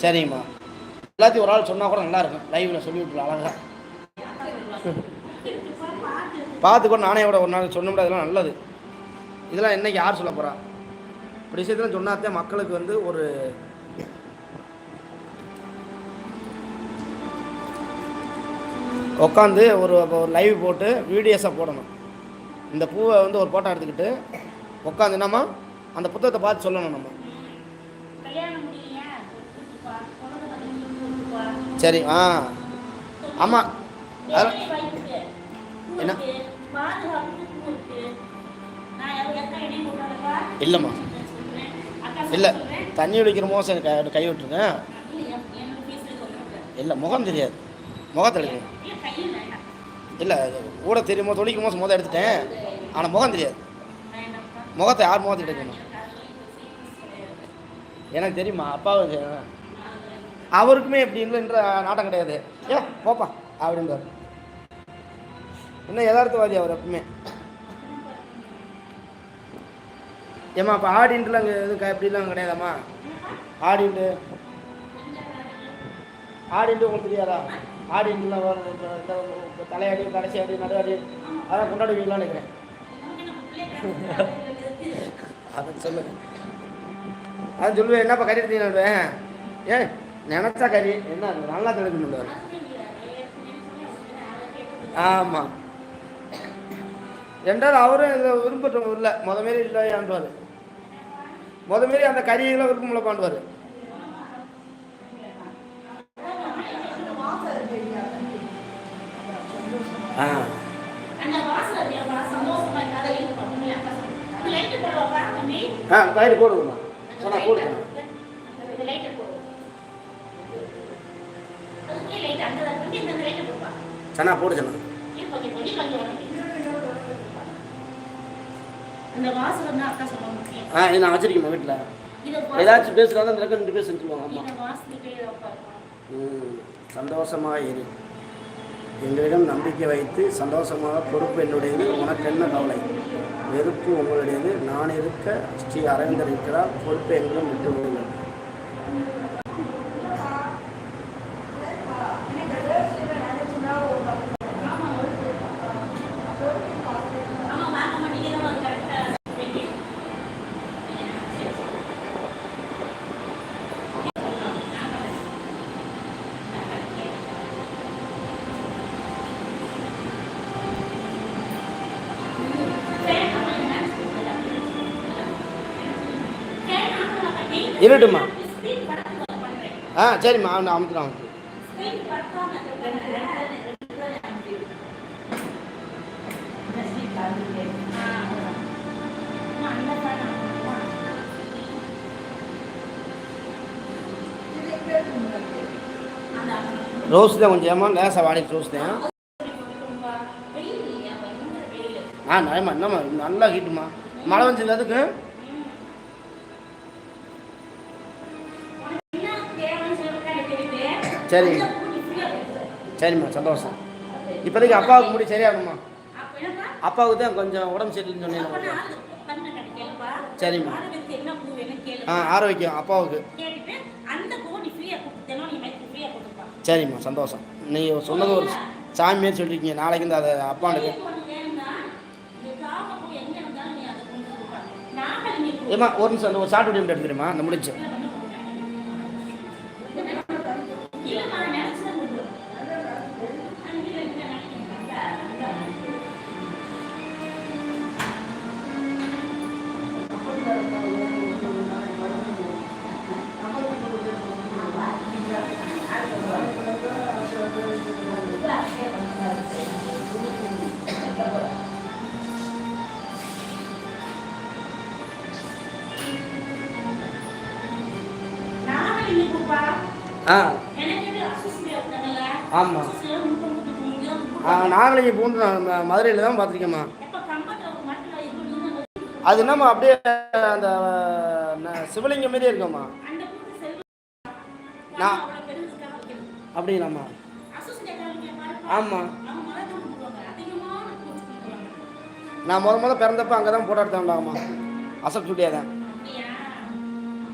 சரிங்கம்மா. எல்லாத்தையும் ஒரு ஆள் சொன்னால் கூட நல்லா இருக்கும். லைவில் சொல்லி விட்டுலாம் அழகா பார்த்து கூட நானே கூட ஒரு நாள் சொன்னோம்னா இதெல்லாம் நல்லது. இதெல்லாம் என்னைக்கு யார் சொல்ல போகிறா? இப்படி விஷயத்தில் சொன்னாத்தான் மக்களுக்கு வந்து ஒரு உட்காந்து ஒரு லைவ் போட்டு வீடியோஸை போடணும். இந்த பூவை வந்து ஒரு ஃபோட்டோ எடுத்துக்கிட்டு உட்காந்து என்னம்மா அந்த புத்தகத்தை பார்த்து சொல்லணும் நம்ம. சரி. ஆமாம். என்ன இல்லைம்மா, இல்லை தண்ணி ஒழிக்கிற மோசம் கை விட்டுருங்க. இல்லை முகம் தெரியாது, முகத்தை எடுக்கணும். இல்லை கூட தெரியுமோ தொழிக்கும் மோசம் மொதல் எடுத்துட்டேன், ஆனால் முகம் தெரியாது. முகத்தை யார் முகத்தை எடுக்கணும் எனக்கு தெரியுமா? அப்பாவுக்கு அவருக்குமே எப்படின்ற நாட்டம் கிடையாது. போப்பா அப்படின்றார். இன்னும் யதார்த்தவாதி அவர் எப்பவுமே. ஏம்மா இப்போ ஆடின்ட்டுலாம் அங்கே எதுவும் எப்படிலாம் கிடையாதாம்மா? ஆடின்ட்டு உங்களுக்கு தெரியாதா? ஆடின்ட்டுலாம் தலையாடி கடைசி ஆடி நடுவாடி அதான் கொண்டாடுவீங்களான்னு நினைக்கிறேன். அதை சொல்லுங்க. அதான் சொல்லுவேன். என்னப்பா கறி எடுத்தீங்கன்னு ஏன் நினச்சா கறி என்ன நல்லா தெளிக்கணும். ஆமாம். ரெண்டாவது அவரும் இதை விரும்பட்டவங்க இல்லை, மாரி இல்லையாண்டுவார். மாரி அந்த கறியெல்லாம் விருப்பமில்ல பாண்டுவார். கயிறு போடுவோம்மா சொன்னா போடுங்க. சனா போடு சனா. நான் வச்சிருக்கேன் வீட்டில். ஏதாச்சும் பேசுகிறாங்க அந்த ரெண்டு பேர் செஞ்சுருவாங்க. சந்தோஷமாக இரு, எங்களிடம் நம்பிக்கை வைத்து சந்தோஷமாக. பொறுப்பு என்னுடையது, உனக்கு என்ன கவலை? வெறுப்பு உங்களுடையது, நான் இருக்க ஸ்ரீ அரவிந்தர் இருக்கிறார். பொறுப்பு எங்களும் விட்டு விடுங்கள். இருட்டுமா? சரிம்மா அமுத்துலாம். ரோஸ் தான் கொஞ்சம் ஏமா லேசாக வாடிட்டு ரோஸ் தான். நயமா என்னம்மா நல்லா ஹீட்டுமா. மழை வந்துச்சு அதுக்கு. சரிம்மா சரிம்மா சந்தோஷம். இப்போதைக்கு அப்பாவுக்கு முடி சரியாகணுமா? அப்பாவுக்கு தான் கொஞ்சம் உடம்பு சரியில்லைன்னு சொன்னீங்க. சரிம்மா. ஆரோக்கியம் அப்பாவுக்கு. சரிம்மா சந்தோஷம். நீங்கள் சொன்னது ஒரு சாமியே சொல்லியிருக்கீங்க. நாளைக்கு இந்த அதை அப்பானுக்கு ஏம்மா ஒரு நிமிஷம் ஒரு ஷார்ட் வீடியோ எடுத்துக்கிறேம்மா. அந்த முடிச்சு ஆமாம். நாங்களே பூந்து மதுரையில் தான் பார்த்துருக்கேம்மா. அது என்னம்மா அப்படியே அந்த சிவலிங்கம் மாரியே இருக்கம்மா. நான் அப்படிங்களாம்மா? ஆமாம். நான் முத பிறந்தப்போ அங்கே தான் போட்டோ எடுத்தாங்களாம்மா. அசப் சுட்டியாக தான்.